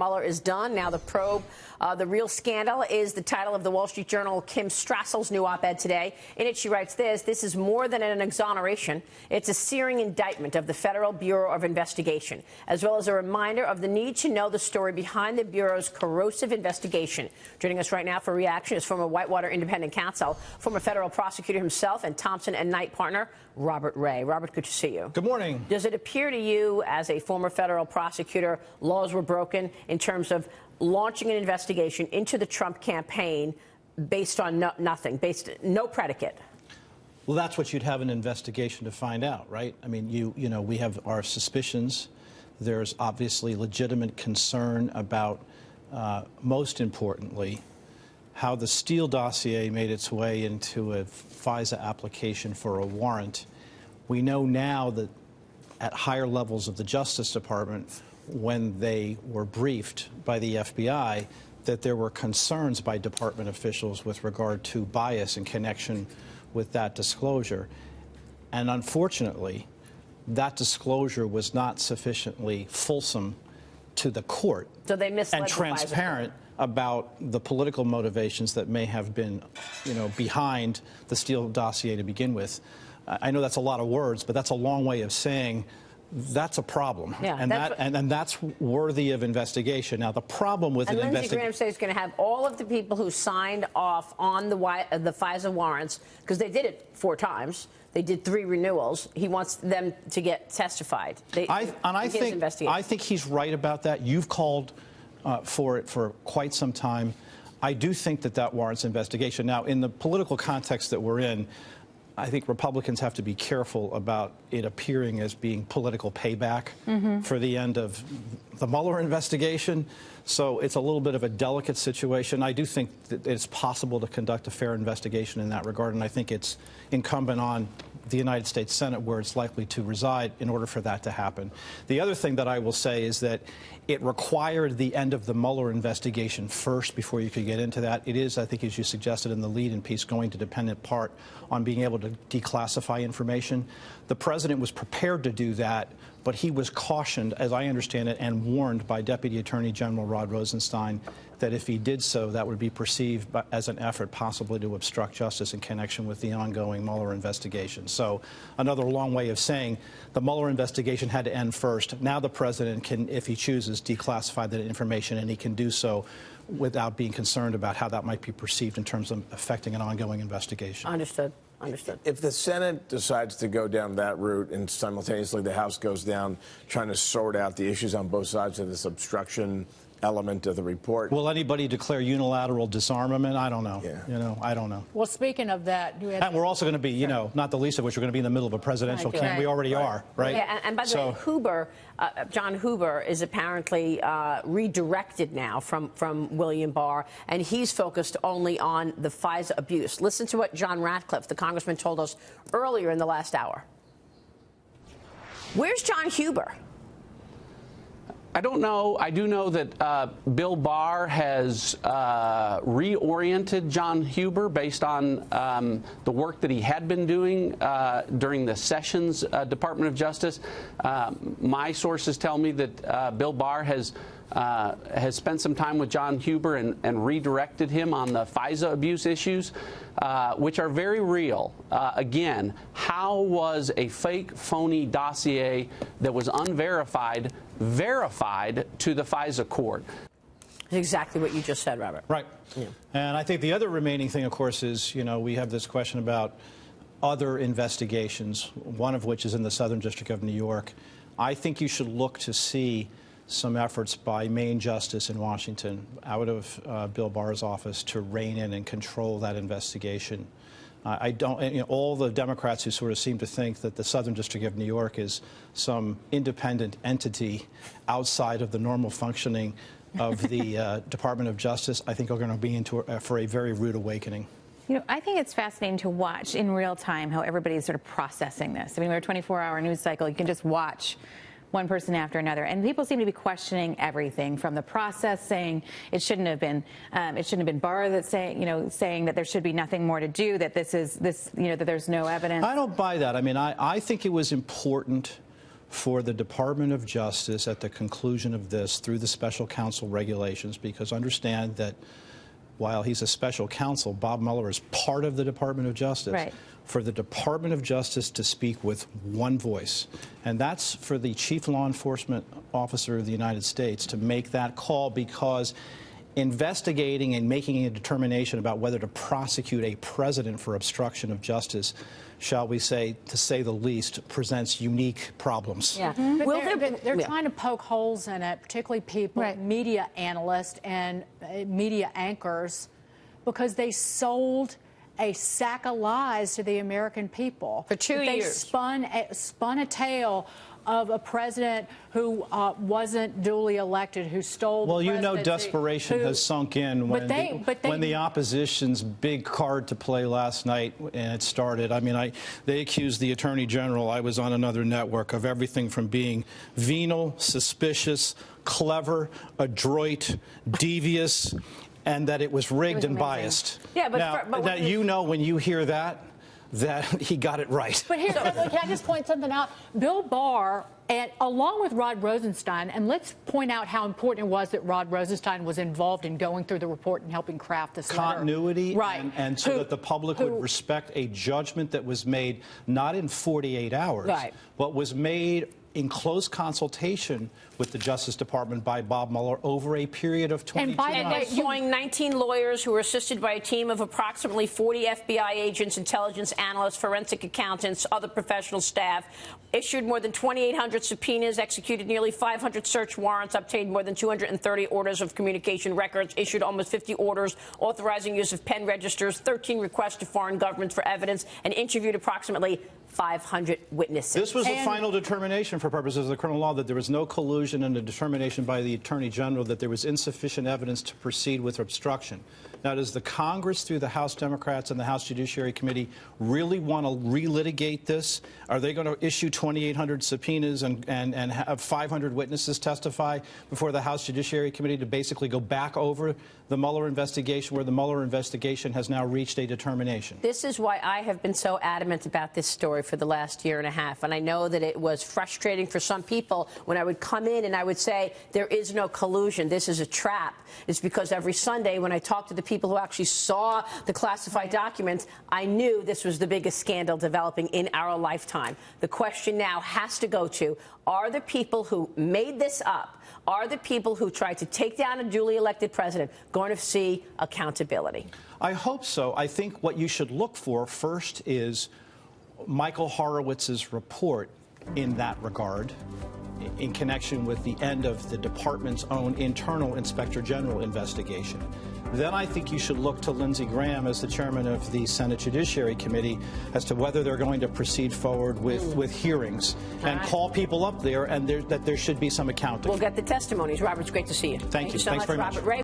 Mueller is done. Now the probe, the real scandal, is the title of the Wall Street Journal Kim Strassel's new op-ed today. In it, she writes this is more than an exoneration. It's a searing indictment of the Federal Bureau of Investigation, as well as a reminder of the need to know the story behind the Bureau's corrosive investigation. Joining us right now for reaction is former Whitewater independent counsel, former federal prosecutor himself, and Thompson and Knight partner, Robert Ray. Robert, good to see you. Good morning. Does it appear to you, as a former federal prosecutor, laws were broken in terms of launching an investigation into the Trump campaign based on no predicate? Well, that's what you'd have an investigation to find out, right? I mean, you know, we have our suspicions. There's obviously legitimate concern about, most importantly, how the Steele dossier made its way into a FISA application for a warrant. We know now that at higher levels of the Justice Department, when they were briefed by the FBI, that there were concerns by department officials with regard to bias in connection with that disclosure. And unfortunately, that disclosure was not sufficiently fulsome to the court and transparent about the political motivations that may have been, behind the Steele dossier to begin with. I know that's a lot of words, but that's a long way of saying that's a problem, yeah, and that's worthy of investigation. Now, the problem with Lindsey Graham says he's going to have all of the people who signed off on the FISA warrants, because they did it 4 times. They did 3 renewals. He wants them to get testified. I think he's right about that. You've called for it for quite some time. I do think that warrants investigation. Now, in the political context that we're in, I think Republicans have to be careful about it appearing as being political payback for the end of the Mueller investigation. So it's a little bit of a delicate situation. I do think that it's possible to conduct a fair investigation in that regard, and I think it's incumbent on the United States Senate, where it's likely to reside, in order for that to happen. The other thing that I will say is that it required the end of the Mueller investigation first before you could get into that. It is, I think, as you suggested in the lead-in piece, going to depend in part on being able to declassify information. The president was prepared to do that, but he was cautioned, as I understand it, and warned by Deputy Attorney General Rod Rosenstein that if he did so, that would be perceived as an effort possibly to obstruct justice in connection with the ongoing Mueller investigation. So another long way of saying the Mueller investigation had to end first. Now the president can, if he chooses, declassify that information, and he can do so without being concerned about how that might be perceived in terms of affecting an ongoing investigation. Understood. Understood. If the Senate decides to go down that route and simultaneously the House goes down trying to sort out the issues on both sides of this obstruction element of the report. Will anybody declare unilateral disarmament? I don't know. Yeah. I don't know. Well, speaking of that, and we're also going to be, not the least of which, we're going to be in the middle of a presidential campaign. We already are, right? Yeah, and by the way, John Huber is apparently redirected now from William Barr, and he's focused only on the FISA abuse. Listen to what John Ratcliffe, the congressman, told us earlier in the last hour. Where's John Huber? I don't know. I do know that Bill Barr has reoriented John Huber based on the work that he had been doing during the Sessions Department of Justice. My sources tell me that Bill Barr has spent some time with John Huber and redirected him on the FISA abuse issues, which are very real. Again, how was a fake, phony dossier that was unverified verified to the FISA court? Exactly what you just said, Robert. Right. Yeah. And I think the other remaining thing, of course, is, we have this question about other investigations, one of which is in the Southern District of New York. I think you should look to see some efforts by Main Justice in Washington, out of Bill Barr's office, to rein in and control that investigation. All the Democrats who sort of seem to think that the Southern District of New York is some independent entity outside of the normal functioning of the Department of Justice, I think are going to be for a very rude awakening. I think it's fascinating to watch in real time how everybody's sort of processing this. I mean, we're a 24-hour news cycle. You can just watch one person after another, and people seem to be questioning everything from the process, saying it shouldn't have been Barr that's saying that there should be nothing more to do, that that there's no evidence. I don't buy that. I mean, I think it was important for the Department of Justice at the conclusion of this through the special counsel regulations, because understand that while he's a special counsel, Bob Mueller is part of the Department of Justice. Right. For the Department of Justice to speak with one voice. And that's for the Chief Law Enforcement Officer of the United States to make that call, because investigating and making a determination about whether to prosecute a president for obstruction of justice, shall we say, to say the least, presents unique problems. Yeah. But they're trying to poke holes in it, particularly people, media analysts and media anchors, because they sold a sack of lies to the American people. For 2 years. They spun a tale of a president who wasn't duly elected, who stole the presidency. Well, you know, desperation has sunk in when the opposition's big card to play last night, and it started. I mean, they accused the Attorney General, I was on another network, of everything from being venal, suspicious, clever, adroit, devious, and that it was rigged and biased. Yeah, but you know, when you hear that he got it right. But here, can I just point something out? Bill Barr, and along with Rod Rosenstein, and let's point out how important it was that Rod Rosenstein was involved in going through the report and helping craft this continuity, letter. and so that the public would respect a judgment that was made not in 48 hours, but was made in close consultation with the Justice Department by Bob Mueller over a period of 22 months. And employing 19 lawyers who were assisted by a team of approximately 40 FBI agents, intelligence analysts, forensic accountants, other professional staff, issued more than 2,800 subpoenas, executed nearly 500 search warrants, obtained more than 230 orders of communication records, issued almost 50 orders authorizing use of pen registers, 13 requests to foreign governments for evidence, and interviewed approximately 500 witnesses. This was the final determination for purposes of the criminal law, that there was no collusion, and a determination by the Attorney General that there was insufficient evidence to proceed with obstruction. Now, does the Congress, through the House Democrats and the House Judiciary Committee, really want to relitigate this? Are they going to issue 2,800 subpoenas and have 500 witnesses testify before the House Judiciary Committee to basically go back over the Mueller investigation, where the Mueller investigation has now reached a determination? This is why I have been so adamant about this story for the last year and a half. And I know that it was frustrating for some people when I would come in and I would say, there is no collusion, this is a trap. It's because every Sunday when I talked to the people who actually saw the classified documents, I knew this was the biggest scandal developing in our lifetime. The question now has to go to, are the people who made this up, are the people who tried to take down a duly elected president going to see accountability? I hope so. I think what you should look for first is Michael Horowitz's report in that regard, in connection with the end of the department's own internal Inspector General investigation. Then I think you should look to Lindsey Graham as the chairman of the Senate Judiciary Committee as to whether they're going to proceed forward with hearings and call people up there, and that there should be some accounting. We'll get the testimonies. Robert, it's great to see you. Thank you. So Thanks much, very much. Robert Ray.